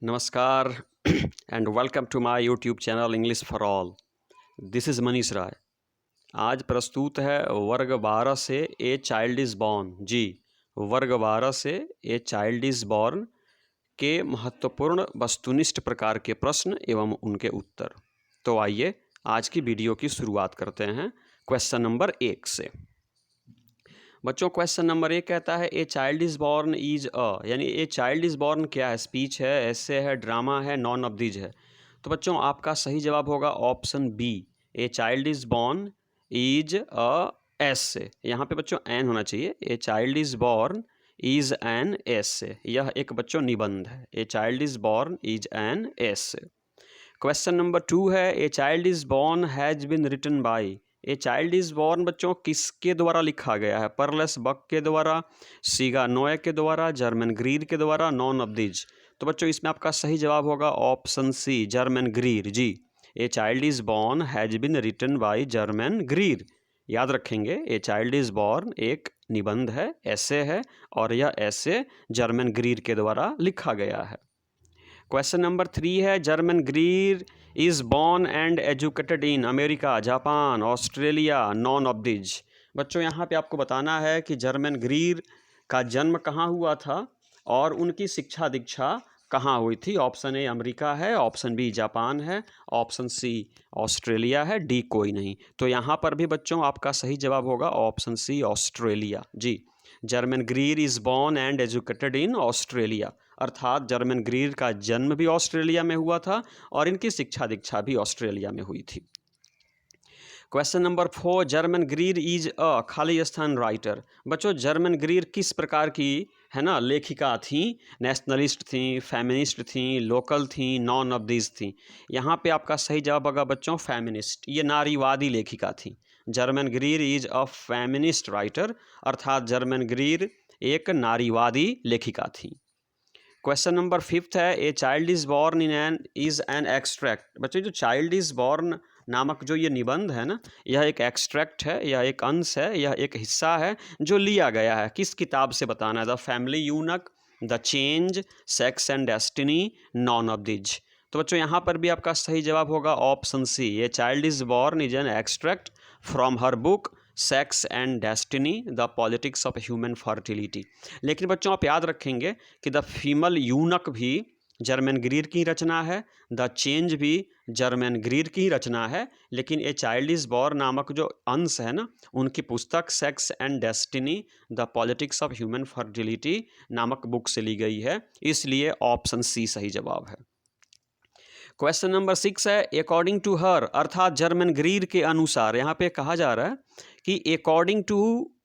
नमस्कार and welcome to my YouTube channel English for all. This is Manish Rai. आज प्रस्तुत है वर्ग 12 से ए चाइल्ड इज़ बॉर्न। जी, वर्ग 12 से ए चाइल्ड इज़ बॉर्न के महत्वपूर्ण वस्तुनिष्ठ प्रकार के प्रश्न एवं उनके उत्तर। तो आइए आज की वीडियो की शुरुआत करते हैं क्वेश्चन नंबर 1 से। बच्चों, क्वेश्चन नंबर 1 कहता है a child is born is यानी ए चाइल्ड इज़ बॉर्न क्या है? स्पीच है, एसे है, ड्रामा है, नॉन ऑफ दीज है। तो बच्चों आपका सही जवाब होगा option B, a child is born is essay. यहाँ पे बच्चों एन होना चाहिए। A child is born is an essay, यह एक बच्चों निबंध है। A child is born is an essay. Question number 2 है a child is born has been written by. A child is born बच्चों किसके द्वारा लिखा गया है? परलेस बक के द्वारा, सीगा नोए के द्वारा, जर्मन ग्रीर के द्वारा, नॉन ऑफ दीज। तो बच्चों इसमें आपका सही जवाब होगा ऑप्शन सी, जर्मन ग्रीर। जी, a child is born has been written by Germaine Greer. याद रखेंगे, ए चाइल्ड इज़ बॉर्न एक निबंध है, ऐसे है, और यह ऐसे जर्मन ग्रीर के द्वारा लिखा गया है। क्वेश्चन नंबर 3 है German Greer is born and educated in America, Japan, Australia, non of these. बच्चों यहाँ पे आपको बताना है कि जर्मन ग्रीर का जन्म कहाँ हुआ था और उनकी शिक्षा दीक्षा कहाँ हुई थी। ऑप्शन ए अमेरिका है, ऑप्शन बी जापान है, ऑप्शन सी ऑस्ट्रेलिया है, डी कोई नहीं। तो यहाँ पर भी बच्चों आपका सही जवाब होगा ऑप्शन सी, ऑस्ट्रेलिया। जी, Germaine Greer is born and educated in Australia, अर्थात जर्मन ग्रीर का जन्म भी ऑस्ट्रेलिया में हुआ था और इनकी शिक्षा दीक्षा भी ऑस्ट्रेलिया में हुई थी। Question number 4, German Greer is a खाली स्थान राइटर। बच्चों जर्मन ग्रीर किस प्रकार की है ना लेखिका थी? नेशनलिस्ट थी, फेमिनिस्ट थी, लोकल थी, नॉन ऑफ दीज थी। यहाँ पे आपका सही जवाब होगा बच्चों फेमिनिस्ट। ये नारीवादी लेखिका थी। German Greer is a feminist writer, अर्थात जर्मन ग्रीर एक नारीवादी लेखिका थी। क्वेश्चन नंबर 5 है a child is born is an extract. बच्चों जो चाइल्ड इज़ बॉर्न नामक जो ये निबंध है ना, यह एक एक्सट्रैक्ट है, यह एक अंश है, यह एक हिस्सा है जो लिया गया है। किस किताब से बताना है? The family eunuch, the change, sex and destiny, none of these. तो बच्चों यहाँ पर भी आपका सही जवाब होगा option C, a child is born is an extract from her book sex and destiny the politics of human fertility. लेकिन बच्चों आप याद रखेंगे कि द फीमल यूनक भी जर्मन ग्रीर की रचना है, द चेंज भी जर्मन ग्रीर की रचना है, लेकिन ए चाइल्ड इज़ बॉर्न नामक जो अंश है ना, उनकी पुस्तक sex and destiny the politics of human fertility नामक बुक से ली गई है, इसलिए ऑप्शन सी सही जवाब है। क्वेश्चन नंबर 6 है अकॉर्डिंग टू हर, अर्थात जर्मन ग्रीर के अनुसार। यहाँ पे कहा जा रहा है कि according to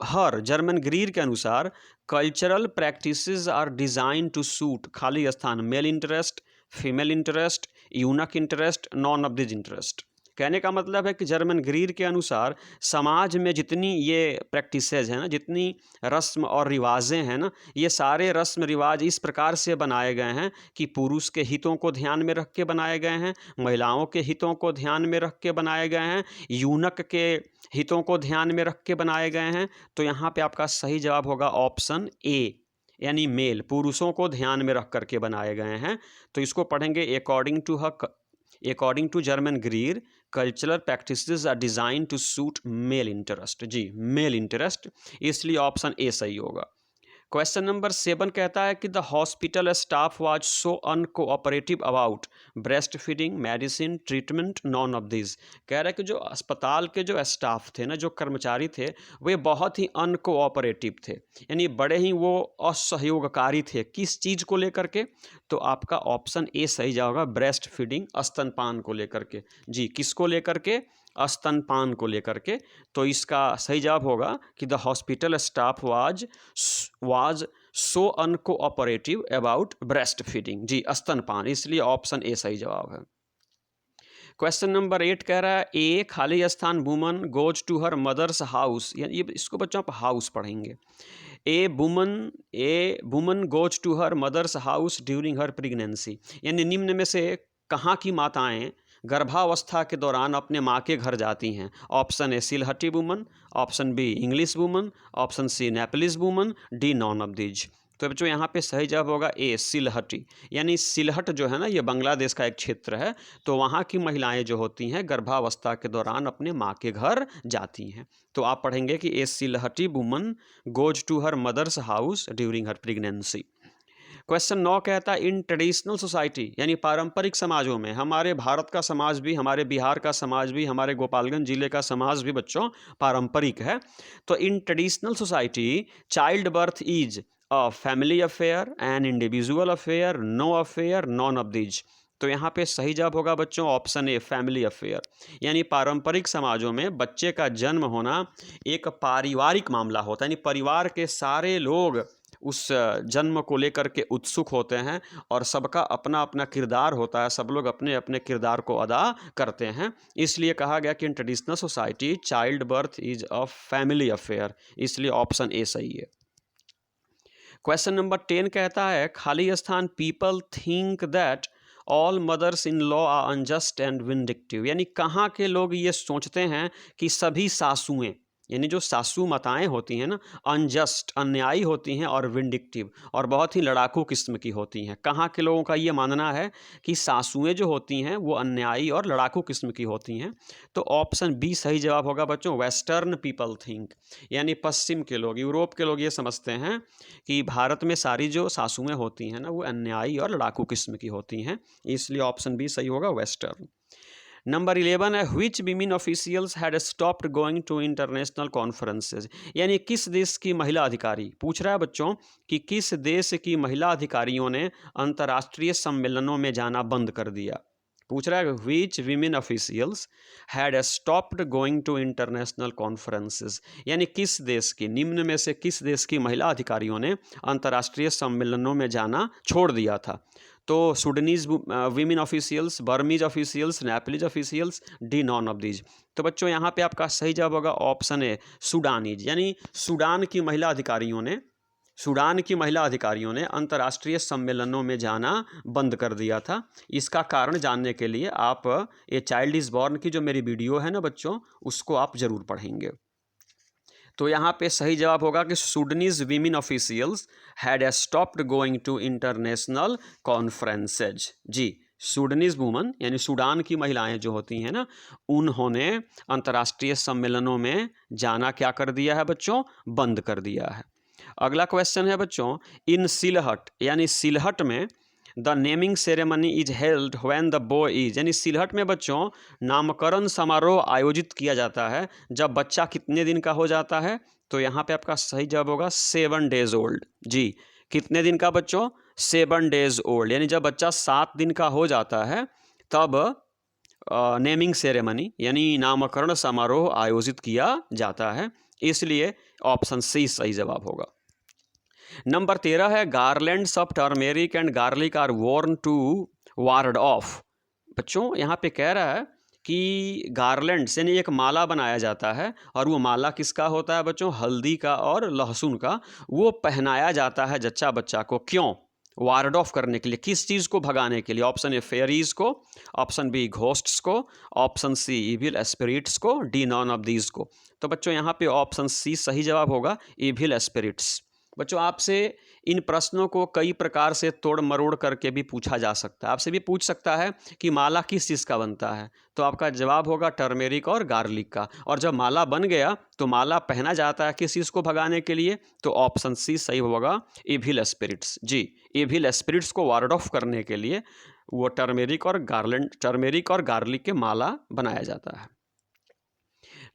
her, Germaine Greer के अनुसार cultural practices are design to suit खाली स्थान male interest, female interest, eunuch interest, none of this interest. कहने का मतलब है कि जर्मन ग्रीर के अनुसार समाज में जितनी ये प्रैक्टिसेज हैं ना, जितनी रस्म और रिवाजें हैं ना, ये सारे रस्म रिवाज इस प्रकार से बनाए गए हैं कि पुरुष के हितों को ध्यान में रख के बनाए गए हैं, महिलाओं के हितों को ध्यान में रख के बनाए गए हैं, यूनक के हितों को ध्यान में रख के बनाए गए हैं। तो यहाँ पे आपका सही जवाब होगा ऑप्शन ए, यानी मेल, पुरुषों को ध्यान में रख करके बनाए गए हैं। तो इसको पढ़ेंगे according to Germaine Greer cultural practices are design to suit male interest. जी, मेल इंटरेस्ट, इसलिए ऑप्शन ए सही होगा। क्वेश्चन नंबर 7 कहता है कि the hospital staff was so uncooperative about breast feeding, medicine, treatment, none of this. कह रहा है कि जो अस्पताल के जो स्टाफ थे ना, जो कर्मचारी थे, वे बहुत ही अनकोऑपरेटिव थे, यानी बड़े ही वो असहयोगकारी थे। किस चीज़ को लेकर के? तो आपका ऑप्शन ए सही जाएगा, ब्रेस्ट फीडिंग, स्तनपान को लेकर के। जी, किसको लेकर के? स्तनपान को लेकर के। तो इसका सही जवाब होगा कि the hospital staff was so uncooperative about breast feeding. जी, स्तनपान, इसलिए ऑप्शन ए सही जवाब है। क्वेश्चन नंबर 8 कह रहा है ए खाली स्थान woman goes to her mother's house, यानी इसको बच्चों आप हाउस पढ़ेंगे। A woman goes to her mother's house during her pregnancy, यानी निम्न में से कहाँ की माताएं गर्भावस्था के दौरान अपने माँ के घर जाती हैं? Option A Sylheti woman, option B English woman, option C Nepalese woman, D none of these. तो बच्चों यहाँ पे सही जवाब होगा ए, सिलहटी। यानी सिलहट जो है ना, ये बांग्लादेश का एक क्षेत्र है। तो वहाँ की महिलाएं जो होती हैं गर्भावस्था के दौरान अपने माँ के घर जाती हैं। तो आप पढ़ेंगे कि a Sylheti woman goes to her mother's house during her pregnancy. Question 9 कहता है इन ट्रेडिशनल सोसाइटी, यानी पारंपरिक समाजों में, हमारे भारत का समाज भी, हमारे बिहार का समाज भी, हमारे गोपालगंज जिले का समाज भी बच्चों पारंपरिक है। तो in traditional society child birth is a family affair, an individual affair, no affair, none of these. तो यहाँ पे सही जवाब होगा बच्चों ऑप्शन ए, फैमिली अफेयर। यानी पारंपरिक समाजों में बच्चे का जन्म होना एक पारिवारिक मामला होता है, यानी परिवार के सारे लोग उस जन्म को लेकर के उत्सुक होते हैं और सबका अपना अपना किरदार होता है, सब लोग अपने अपने किरदार को अदा करते हैं। इसलिए कहा गया कि in traditional society child birth is a family affair, इसलिए ऑप्शन ए सही है। क्वेश्चन नंबर 10 कहता है खाली स्थान people think that all mothers in law are unjust and vindictive, यानी कहाँ के लोग ये सोचते हैं कि सभी सासुएं, यानी जो सासू माताएं होती हैं ना, अनजस्ट, अन्यायी होती हैं और विंडिक्टिव, और बहुत ही लड़ाकू किस्म की होती हैं। कहाँ के लोगों का ये मानना है कि सासुएं जो होती हैं वो अन्यायी और लड़ाकू किस्म की होती हैं। तो ऑप्शन बी सही जवाब होगा बच्चों, वेस्टर्न पीपल थिंक, यानी पश्चिम के लोग, यूरोप के लोग ये समझते हैं कि भारत में सारी जो सासुएं होती हैं ना वो अन्यायी और लड़ाकू किस्म की होती हैं, इसलिए ऑप्शन बी सही होगा, वेस्टर्न। नंबर 11 है which women officials had stopped going to international conferences, यानी किस देश की महिला अधिकारी, पूछ रहा है बच्चों कि किस देश की महिला अधिकारियों ने अंतर्राष्ट्रीय सम्मेलनों में जाना बंद कर दिया। पूछ रहा है which women officials had stopped going to international conferences, यानी किस देश की, निम्न में से किस देश की महिला अधिकारियों ने अंतर्राष्ट्रीय सम्मेलनों में जाना छोड़ दिया था। तो Sudanese women officials, Burmese officials, Nepalese officials, D none of these. तो बच्चों यहाँ पे आपका सही जवाब होगा ऑप्शन ए, सुडानीज, यानी सूडान की महिला अधिकारियों ने अंतर्राष्ट्रीय सम्मेलनों में जाना बंद कर दिया था। इसका कारण जानने के लिए आप ये चाइल्ड इज़ बॉर्न की जो मेरी वीडियो है ना बच्चों, उसको आप ज़रूर पढ़ेंगे। तो यहाँ पे सही जवाब होगा कि Sudanese women officials had stopped going to international conferences. जी, सुडनीज वुमन यानी सूडान की महिलाएं जो होती हैं ना, उन्होंने अंतर्राष्ट्रीय सम्मेलनों में जाना क्या कर दिया है बच्चों, बंद कर दिया है। अगला क्वेश्चन है बच्चों इन सिलहट, यानी सिलहट में the naming ceremony is held when the boy is, यानी सिलहट में बच्चों नामकरण समारोह आयोजित किया जाता है जब बच्चा कितने दिन का हो जाता है। तो यहाँ पे आपका सही जवाब होगा 7 days ओल्ड। जी, कितने दिन का बच्चों, 7 days ओल्ड, यानी जब बच्चा 7 दिन का हो जाता है तब नेमिंग सेरेमनी यानी नामकरण समारोह आयोजित किया जाता है, इसलिए ऑप्शन सी सही जवाब होगा। नंबर 13 है garlands of turmeric and garlic are worn to ward off. बच्चों यहाँ पे कह रहा है कि गार्लैंड्स यानी एक माला बनाया जाता है, और वो माला किसका होता है बच्चों, हल्दी का और लहसुन का, वो पहनाया जाता है जच्चा बच्चा को, क्यों, वार्ड ऑफ करने के लिए, किस चीज़ को भगाने के लिए। ऑप्शन ए फेयरीज को, ऑप्शन बी घोस्ट्स को, ऑप्शन सी इविल स्पिरिट्स को, डी नॉन ऑफ दीज को। तो बच्चों यहाँ पे ऑप्शन सी सही जवाब होगा, इविल स्पिरिट्स। बच्चों आपसे इन प्रश्नों को कई प्रकार से तोड़ मरोड़ करके भी पूछा जा सकता है। आपसे भी पूछ सकता है कि माला किस चीज़ का बनता है, तो आपका जवाब होगा टर्मेरिक और गार्लिक का। और जब माला बन गया तो माला पहना जाता है किस चीज़ को भगाने के लिए, तो ऑप्शन सी सही होगा, इविल स्पिरिट्स। जी, इविल स्पिरिट्स को वार्ड ऑफ करने के लिए वो टर्मेरिक और गार्लिक के माला बनाया जाता है।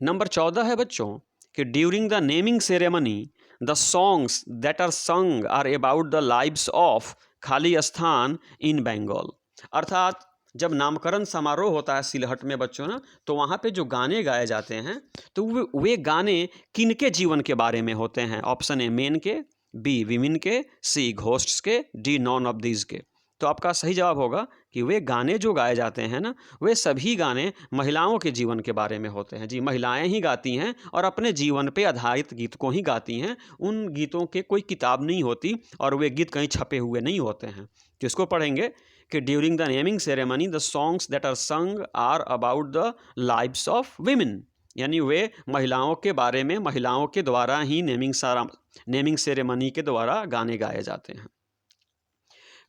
नंबर 14 है बच्चों कि during the naming ceremony the songs that are sung are about the lives of खाली स्थान इन बंगाल। अर्थात जब नामकरण समारोह होता है सिलहट में बच्चों ना, तो वहाँ पे जो गाने गाए जाते हैं तो वे गाने किनके जीवन के बारे में होते हैं। ऑप्शन ए मेन के, बी विमेन के, सी घोस्ट्स के, डी नॉन ऑफ दीज के। तो आपका सही जवाब होगा कि वे गाने जो गाए जाते हैं ना, वे सभी गाने महिलाओं के जीवन के बारे में होते हैं। जी, महिलाएं ही गाती हैं और अपने जीवन पे आधारित गीत को ही गाती हैं। उन गीतों के कोई किताब नहीं होती और वे गीत कहीं छपे हुए नहीं होते हैं। तो इसको पढ़ेंगे कि during the naming ceremony the songs that are sung are about the lives of women, यानी वे महिलाओं के बारे में महिलाओं के द्वारा ही नेमिंग सेरेमनी के द्वारा गाने गाए जाते हैं।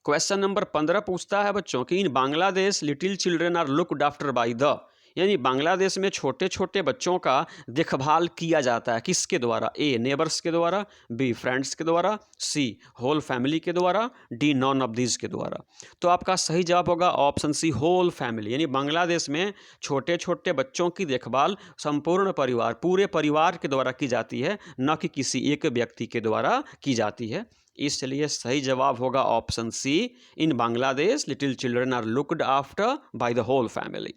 क्वेश्चन नंबर 15 पूछता है बच्चों कि in Bangladesh little children are looked after by the, यानी बांग्लादेश में छोटे छोटे बच्चों का देखभाल किया जाता है किसके द्वारा? ए नेबर्स के द्वारा, बी फ्रेंड्स के द्वारा, सी होल फैमिली के द्वारा, डी नॉन ऑफ दीज के द्वारा। तो आपका सही जवाब होगा ऑप्शन सी होल फैमिली, यानी बांग्लादेश में छोटे छोटे बच्चों की देखभाल संपूर्ण परिवार, पूरे परिवार के द्वारा की जाती है, न कि किसी एक व्यक्ति के द्वारा की जाती है। इसलिए सही जवाब होगा option C, in Bangladesh little children are looked after by the whole family.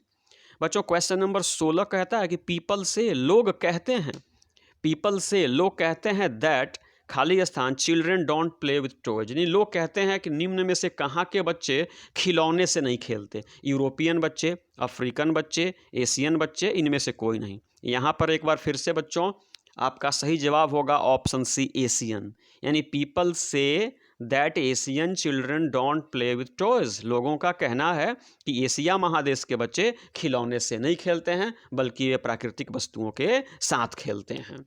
बच्चों क्वेश्चन नंबर 16 कहता है कि पीपल से लोग कहते हैं, पीपल से लोग कहते हैं दैट खाली स्थान children don't play with toys, यानी लोग कहते हैं कि निम्न में से कहाँ के बच्चे खिलौने से नहीं खेलते? यूरोपियन बच्चे, अफ्रीकन बच्चे, एशियन बच्चे, इनमें से कोई नहीं। यहाँ पर एक बार फिर से बच्चों आपका सही जवाब होगा ऑप्शन सी एशियन, यानी people say that Asian children don't play with toys, लोगों का कहना है कि एशिया महादेश के बच्चे खिलौने से नहीं खेलते हैं बल्कि वे प्राकृतिक वस्तुओं के साथ खेलते हैं।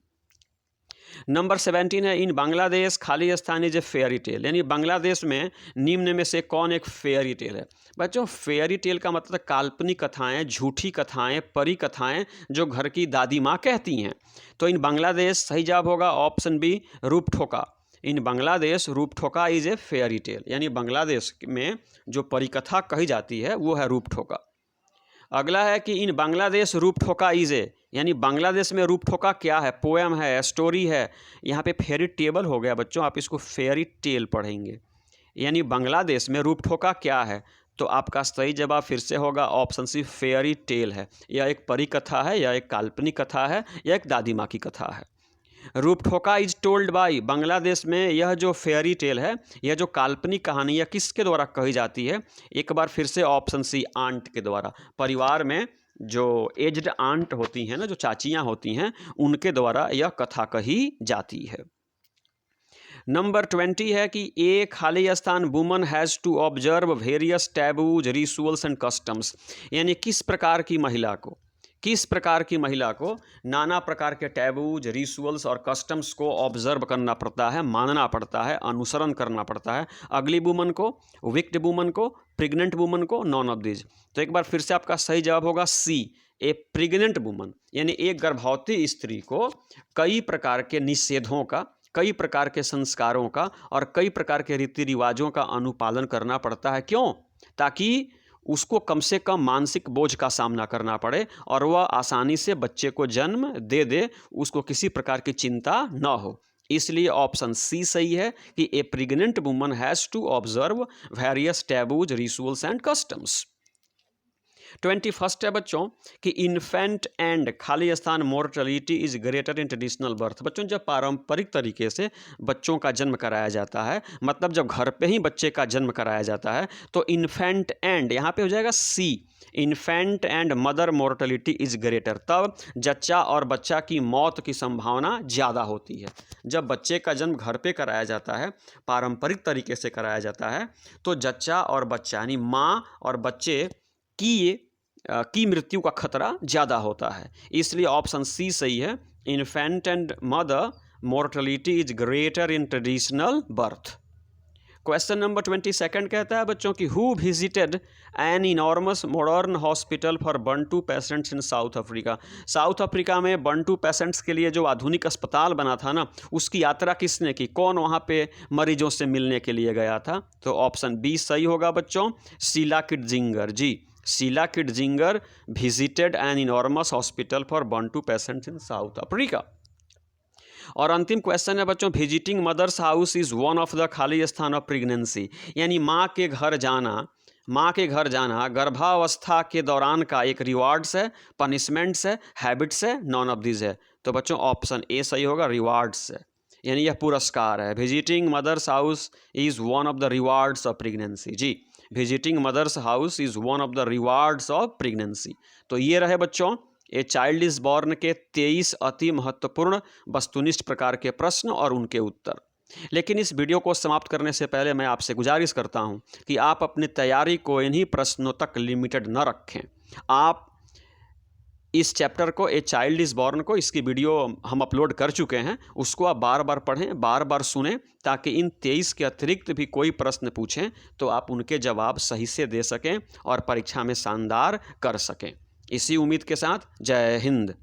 नंबर 17 है इन बांग्लादेश खाली स्थान इज ए फेयरी टेल, यानी बांग्लादेश में निम्न में से कौन एक फेयरी टेल है? बच्चों फेयरी टेल का मतलब काल्पनिक कथाएं, झूठी कथाएं, परी कथाएं जो घर की दादी माँ कहती हैं। तो इन बांग्लादेश सही जवाब होगा option B Rupkotha, in Bangladesh Rupkotha is a fairy tale, यानी बांग्लादेश में जो परिकथा कही जाती है वो है रूपठोका। अगला है कि इन बांग्लादेश रूपठोका इज ए, यानी बांग्लादेश में रूपठोका क्या है? पोएम है, स्टोरी है। यहाँ पे फेयरी टेबल हो गया बच्चों, आप इसको फेयरी टेल पढ़ेंगे। यानी बांग्लादेश में रूपठोका क्या है? तो आपका सही जवाब फिर से होगा ऑप्शन सी फेयरी टेल है। यह एक परी कथा है, यह एक काल्पनिक कथा है, यह एक दादी माँ की कथा है। रूपठोका इज टोल्ड बाय, बांग्लादेश में यह जो फेयरी टेल है, यह जो काल्पनिक कहानी है किसके द्वारा कही जाती है? एक बार फिर से ऑप्शन सी आंट के द्वारा, परिवार में जो एज्ड आंट होती हैं ना, जो चाचियाँ होती हैं, उनके द्वारा यह कथा कही जाती है। नंबर 20 है कि ए खाली स्थान woman has to observe various taboos rituals and customs, यानी किस प्रकार की महिला को नाना प्रकार के टैबूज, रिचुअल्स और कस्टम्स को ऑब्जर्व करना पड़ता है, मानना पड़ता है, अनुसरण करना पड़ता है। अगली वुमन को, विक्ड वुमन को, प्रेग्नेंट वुमन को, नॉन ऑफ दीज। तो एक बार फिर से आपका सही जवाब होगा सी ए प्रेग्नेंट वुमन, यानी एक गर्भवती स्त्री को कई प्रकार के निषेधों का, कई प्रकार के संस्कारों का और कई प्रकार के रीति रिवाजों का अनुपालन करना पड़ता है। क्यों? ताकि उसको कम से कम मानसिक बोझ का सामना करना पड़े और वह आसानी से बच्चे को जन्म दे, उसको किसी प्रकार की चिंता न हो। इसलिए ऑप्शन सी सही है कि a pregnant woman has to observe various taboos, rituals and customs. 21 है बच्चों कि इन्फेंट एंड खाली स्थान mortality is greater in traditional birth. बच्चों जब पारंपरिक तरीके से बच्चों का जन्म कराया जाता है, मतलब जब घर पे ही बच्चे का जन्म कराया जाता है, तो इन्फेंट एंड यहाँ पे हो जाएगा C, infant and mother mortality is greater, तब जच्चा और बच्चा की मौत की संभावना ज़्यादा होती है। जब बच्चे का जन्म घर पे कराया जाता है, पारंपरिक तरीके से कराया जाता है, तो जच्चा और बच्चा यानी माँ और बच्चे की मृत्यु का खतरा ज़्यादा होता है। इसलिए ऑप्शन सी सही है, infant and mother mortality is greater in traditional birth. Question number 22 कहता है बच्चों कि who visited an enormous modern hospital for Bantu patients in South Africa. South Africa में बंटू पेशेंट्स के लिए जो आधुनिक अस्पताल बना था ना, उसकी यात्रा किसने की? कौन वहाँ पे मरीजों से मिलने के लिए गया था? तो ऑप्शन बी सही होगा बच्चों, शीला किटजिंगर। जी, Sheila Kitzinger visited an enormous hospital for Bantu patients in South Africa. और अंतिम क्वेश्चन है बच्चों, visiting mother's house is one of the खाली स्थान ऑफ प्रेगनेंसी, यानी माँ के घर जाना गर्भावस्था के दौरान का एक रिवार्ड्स है, पनिशमेंट्स है, हैबिट्स है, नॉन ऑफ दिस है। तो बच्चों ऑप्शन ए सही होगा, रिवार्ड्स है, यानी यह पुरस्कार है। Visiting mother's house is one of the rewards of pregnancy. जी, visiting mother's house is one of the rewards of pregnancy. तो ये रहे बच्चों ए चाइल्ड इज़ बॉर्न के 23 अति महत्वपूर्ण वस्तुनिष्ठ प्रकार के प्रश्न और उनके उत्तर। लेकिन इस वीडियो को समाप्त करने से पहले मैं आपसे गुजारिश करता हूं कि आप अपनी तैयारी को इन्हीं प्रश्नों तक लिमिटेड न रखें। आप इस चैप्टर को ए चाइल्ड इज़ बॉर्न को, इसकी वीडियो हम अपलोड कर चुके हैं, उसको आप बार बार पढ़ें, बार बार सुनें, ताकि इन 23 के अतिरिक्त भी कोई प्रश्न पूछें तो आप उनके जवाब सही से दे सकें और परीक्षा में शानदार कर सकें। इसी उम्मीद के साथ जय हिंद।